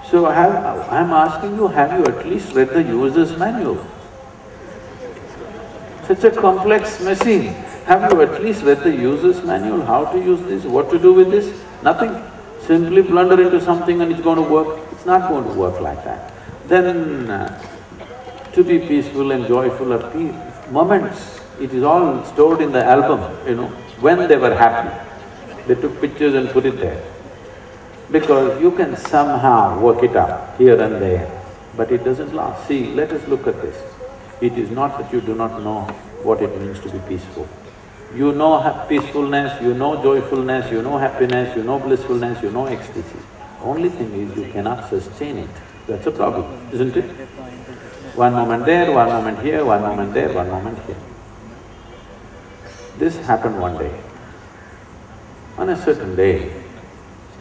So I'm asking you, have you at least read the user's manual? Such a complex machine. Have you at least read the user's manual, how to use this, what to do with this? Nothing. Simply blunder into something and it's going to work. It's not going to work like that. Then to be peaceful and joyful are moments. It is all stored in the album, when they were happy. They took pictures and put it there. Because you can somehow work it up here and there, but it doesn't last. See, let us look at this. It is not that you do not know what it means to be peaceful. You know peacefulness, you know joyfulness, you know happiness, you know blissfulness, you know ecstasy. Only thing is you cannot sustain it. That's a problem, isn't it? One moment there, one moment here, one moment there, one moment here. This happened one day. On a certain day,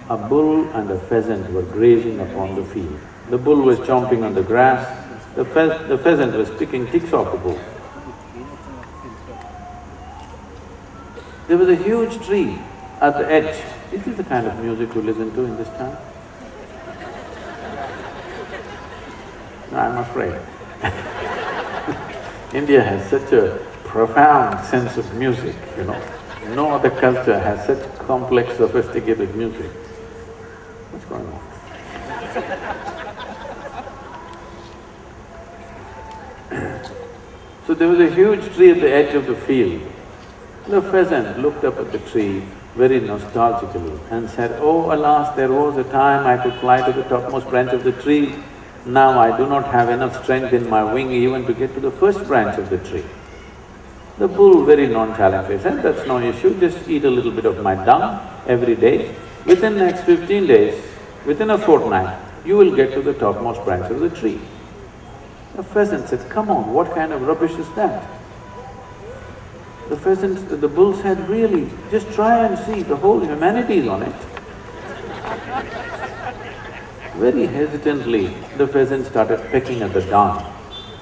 a bull and a pheasant were grazing upon the field. The bull was chomping on the grass, the pheasant was picking ticks off the bull. There was a huge tree at the edge. Is this the kind of music you listen to in this town? No, I'm afraid. India has such a profound sense of music, No other culture has such complex, sophisticated music. What's going on? So there was a huge tree at the edge of the field. The pheasant looked up at the tree very nostalgically and said, "Oh, alas, there was a time I could fly to the topmost branch of the tree. Now I do not have enough strength in my wing even to get to the first branch of the tree." The bull very nonchalantly said, "That's no issue, just eat a little bit of my dung every day. Within next 15 days, within a fortnight, you will get to the topmost branch of the tree." The pheasant said, "Come on, what kind of rubbish is that?" The bull said, "Really, just try and see, the whole humanity is on it." Very hesitantly, the pheasant started pecking at the dung.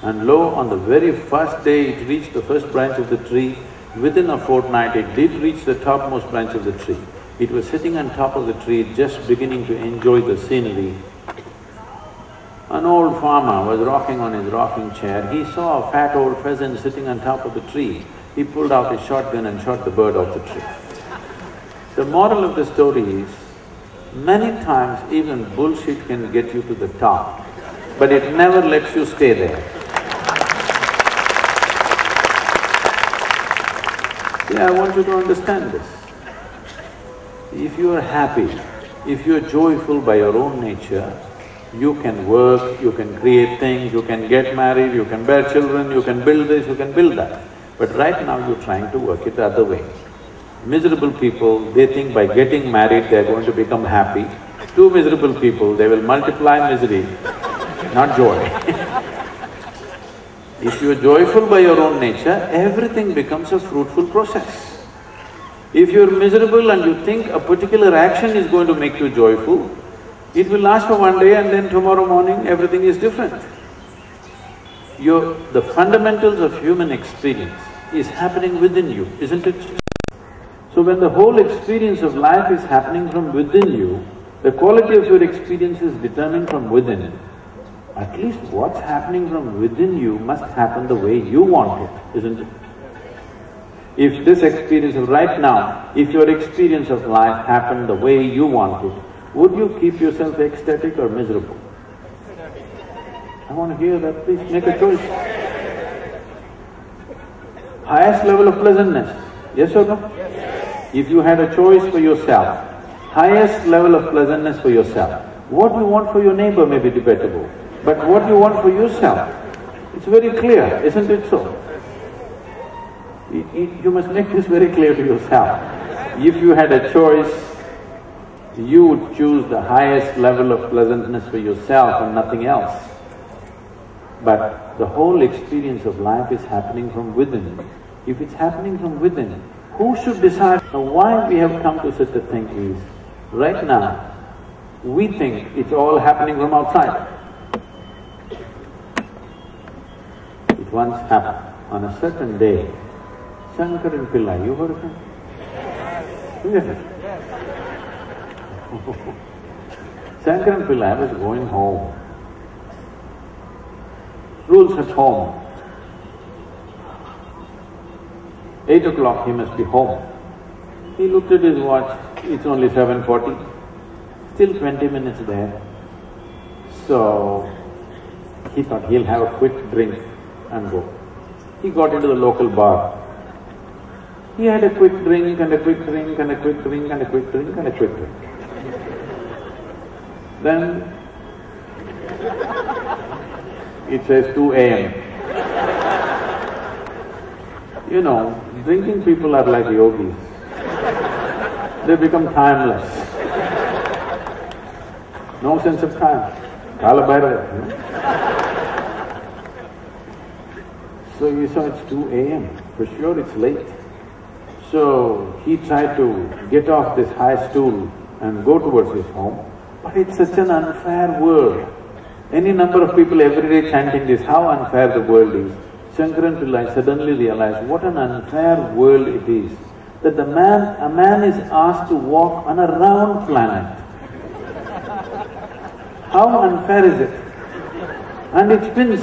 And lo, on the very first day it reached the first branch of the tree, within a fortnight it did reach the topmost branch of the tree. It was sitting on top of the tree, just beginning to enjoy the scenery. An old farmer was rocking on his rocking chair. He saw a fat old pheasant sitting on top of the tree. He pulled out his shotgun and shot the bird off the tree. The moral of the story is, many times even bullshit can get you to the top, but it never lets you stay there. Yeah, I want you to understand this. If you are happy, if you are joyful by your own nature, you can work, you can create things, you can get married, you can bear children, you can build this, you can build that. But right now you're trying to work it the other way. Miserable people, they think by getting married they're going to become happy. Two miserable people, they will multiply misery, not joy. If you are joyful by your own nature, everything becomes a fruitful process. If you're miserable and you think a particular action is going to make you joyful, it will last for one day and then tomorrow morning everything is different. The fundamentals of human experience is happening within you, isn't it? So when the whole experience of life is happening from within you, the quality of your experience is determined from within. At least what's happening from within you must happen the way you want it, isn't it? If this experience of right now, if your experience of life happened the way you want it, would you keep yourself ecstatic or miserable? I want to hear that, please make a choice. Highest level of pleasantness, yes or no? If you had a choice for yourself, highest level of pleasantness for yourself, what you want for your neighbor may be debatable, but what you want for yourself, it's very clear, isn't it so? You must make this very clear to yourself. If you had a choice, you would choose the highest level of pleasantness for yourself and nothing else. But the whole experience of life is happening from within. If it's happening from within, who should decide? Now why we have come to such a thing is, right now, we think it's all happening from outside. It once happened on a certain day. Shankaran Pillai, you heard of him? Yes. Shankaran Pillai was going home. Rules at home. 8 o'clock he must be home. He looked at his watch, it's only 7:40, still 20 minutes there. So, he thought he'll have a quick drink and go. He got into the local bar. He had a quick drink and a quick drink and a quick drink and a quick drink and a quick drink. Then it says 2 a.m. You know, drinking people are like yogis. They become timeless. No sense of time. Kala Bhairava, you know. So he saw it's 2 a.m., for sure it's late. So he tried to get off this high stool and go towards his home, but it's such an unfair world. Any number of people every day chanting this, how unfair the world is. Shankaran Pillai suddenly realized what an unfair world it is, that a man is asked to walk on a round planet. How unfair is it? And it spins.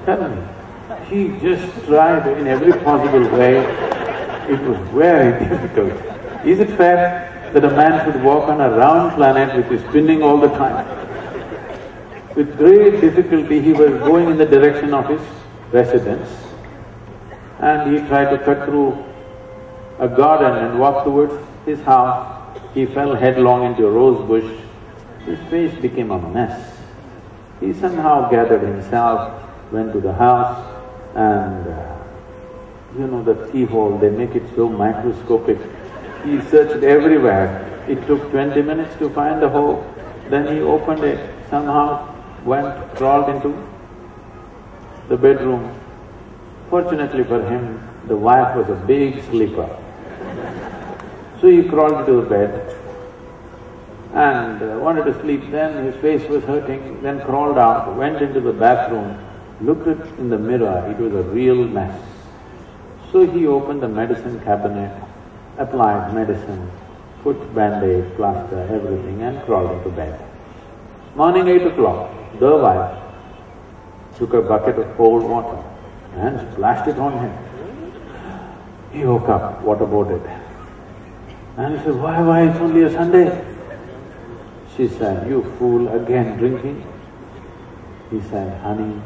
Tell me. He just tried in every possible way. It was very difficult. Is it fair that a man should walk on a round planet which is spinning all the time? With great difficulty, he was going in the direction of his residence, and he tried to cut through a garden and walk towards his house. He fell headlong into a rose bush. His face became a mess. He somehow gathered himself, went to the house, and you know the keyhole, they make it so microscopic. He searched everywhere. It took 20 minutes to find the hole. Then he opened it, somehow went, crawled into the bedroom. Fortunately for him, the wife was a big sleeper. So he crawled into the bed and wanted to sleep. Then his face was hurting, then crawled out, went into the bathroom, looked in the mirror, it was a real mess. So he opened the medicine cabinet, applied medicine, put band-aid, plaster, everything, and crawled into bed. Morning 8 o'clock, the wife took a bucket of cold water and splashed it on him. He woke up, waterboarded. And he said, why, it's only a Sunday? She said, you fool, again drinking? He said, honey,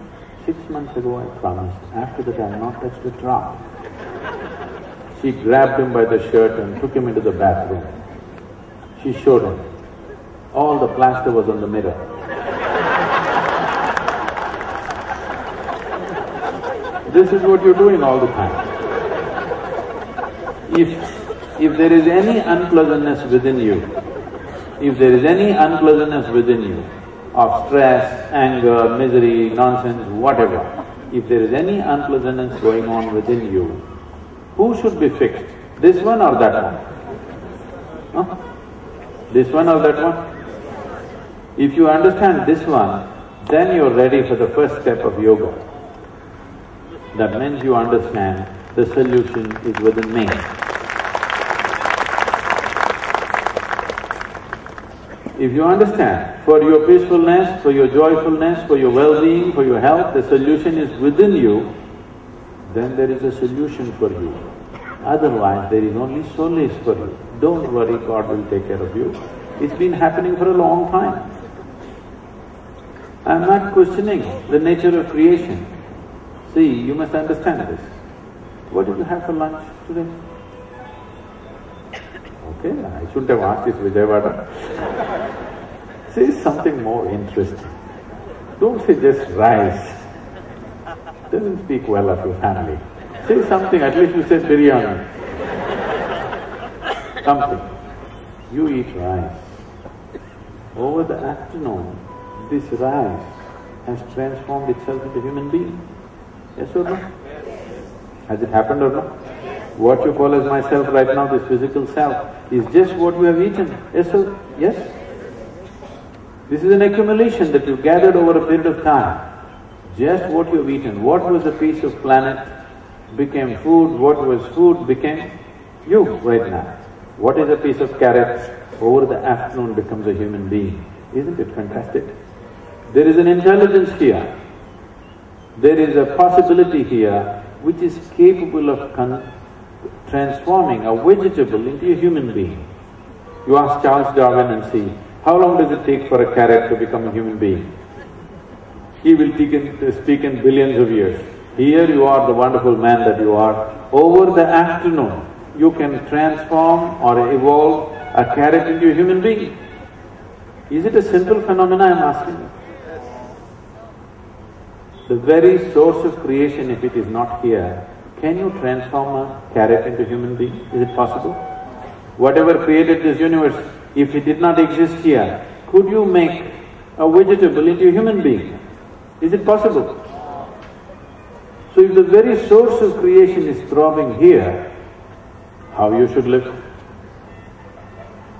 6 months ago I promised, after that I have not touched a drop. She grabbed him by the shirt and took him into the bathroom. She showed him. All the plaster was on the mirror. This is what you're doing all the time. If there is any unpleasantness within you, of stress, anger, misery, nonsense, whatever, if there is any unpleasantness going on within you, who should be fixed? This one or that one? Huh? This one or that one? If you understand this one, then you're ready for the first step of yoga. That means you understand the solution is within me. If you understand, for your peacefulness, for your joyfulness, for your well-being, for your health, the solution is within you, then there is a solution for you. Otherwise, there is only solace for you. Don't worry, God will take care of you. It's been happening for a long time. I'm not questioning the nature of creation. See, you must understand this. What did you have for lunch today? Okay, I shouldn't have asked this Vijayawada. Say something more interesting. Don't say just rice. Doesn't speak well of your family. Say something, at least you said biryani. Something. You eat rice. Over the afternoon, this rice has transformed itself into a human being. Yes or no? Has it happened or not? What you call as myself right now, this physical self, is just what we have eaten. Yes or… yes? This is an accumulation that you gathered over a period of time. Just what you have eaten. What was a piece of planet became food, what was food became you right now. What is a piece of carrot? Over the afternoon becomes a human being. Isn't it fantastic? There is an intelligence here. There is a possibility here which is capable of transforming a vegetable into a human being. You ask Charles Darwin and see, how long does it take for a carrot to become a human being? He will speak in billions of years. Here you are, the wonderful man that you are. Over the afternoon, you can transform or evolve a carrot into a human being. Is it a simple phenomena, I'm asking you? The very source of creation, if it is not here, can you transform a carrot into a human being? Is it possible? Whatever created this universe, if it did not exist here, could you make a vegetable into a human being? Is it possible? So if the very source of creation is throbbing here, how you should live?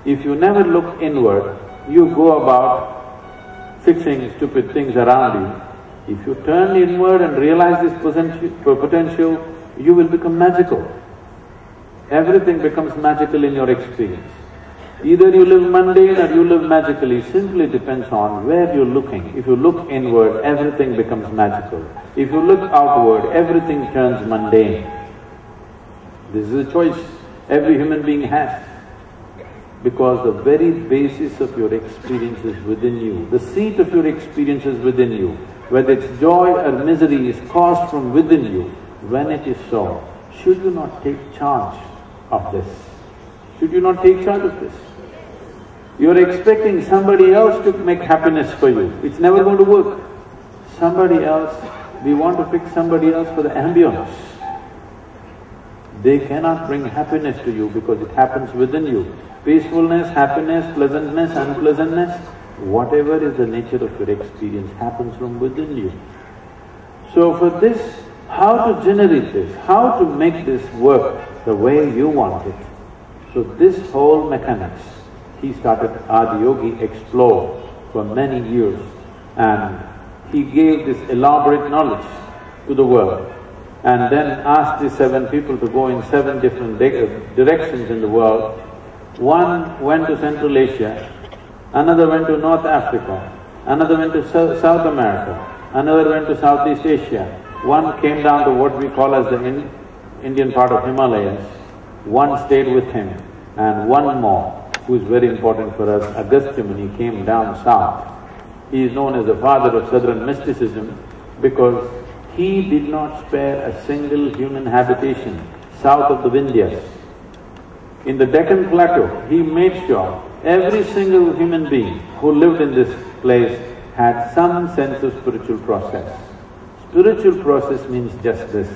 If you never look inward, you go about fixing stupid things around you. If you turn inward and realize this potential, you will become magical. Everything becomes magical in your experience. Either you live mundane or you live magically, simply depends on where you're looking. If you look inward, everything becomes magical. If you look outward, everything turns mundane. This is a choice every human being has. Because the very basis of your experience is within you. The seat of your experience is within you. Whether it's joy or misery is caused from within you. When it is so, should you not take charge of this? Should you not take charge of this? You're expecting somebody else to make happiness for you. It's never going to work. Somebody else, we want to fix somebody else for the ambience. They cannot bring happiness to you because it happens within you. Peacefulness, happiness, pleasantness, unpleasantness, whatever is the nature of your experience happens from within you. So for this, how to generate this, how to make this work the way you want it. So this whole mechanics, he started Adiyogi explore for many years, and he gave this elaborate knowledge to the world, and then asked these 7 people to go in 7 different directions in the world. One went to Central Asia, another went to North Africa, another went to South America, another went to Southeast Asia, one came down to what we call as the Indian part of Himalayas, one stayed with him, and one more, who is very important for us, Agastya Muni, came down south. He is known as the father of southern mysticism because he did not spare a single human habitation south of the Vindhyas. In the Deccan Plateau, he made sure every single human being who lived in this place had some sense of spiritual process. Spiritual process means just this.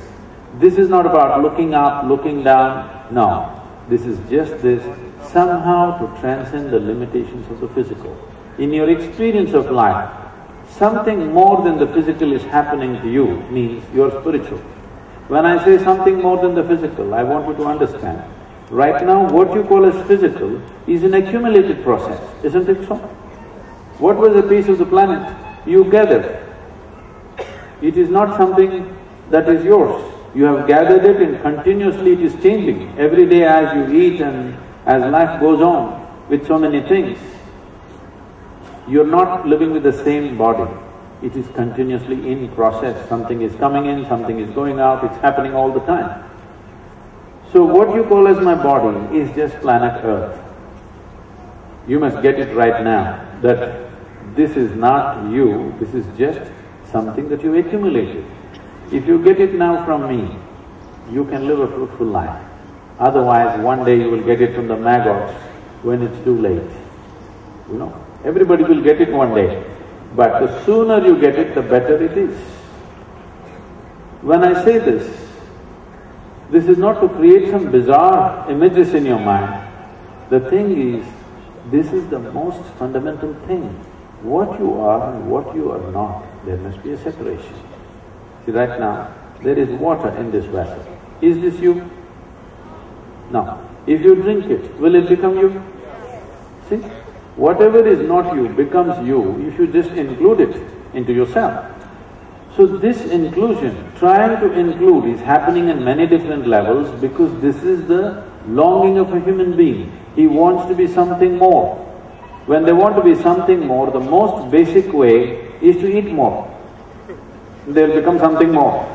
This is not about looking up, looking down, no. This is just this, somehow to transcend the limitations of the physical. In your experience of life, something more than the physical is happening to you means you're spiritual. When I say something more than the physical, I want you to understand, right now what you call as physical is an accumulated process, isn't it so? What was a piece of the planet? You gathered. It is not something that is yours. You have gathered it and continuously it is changing. Every day as you eat and as life goes on with so many things, you're not living with the same body. It is continuously in process. Something is coming in, something is going out, it's happening all the time. So what you call as my body is just planet Earth. You must get it right now, that this is not you, this is just something that you accumulated. If you get it now from me, you can live a fruitful life. Otherwise, one day you will get it from the maggots when it's too late. You know, everybody will get it one day, but the sooner you get it, the better it is. When I say this is not to create some bizarre images in your mind. The thing is, this is the most fundamental thing. What you are and what you are not, there must be a separation. See, right now, there is water in this vessel. Is this you? No. If you drink it, will it become you? See? Whatever is not you becomes you should just include it into yourself. So this inclusion, trying to include, is happening in many different levels because this is the longing of a human being. He wants to be something more. When they want to be something more, the most basic way is to eat more. They'll become something more.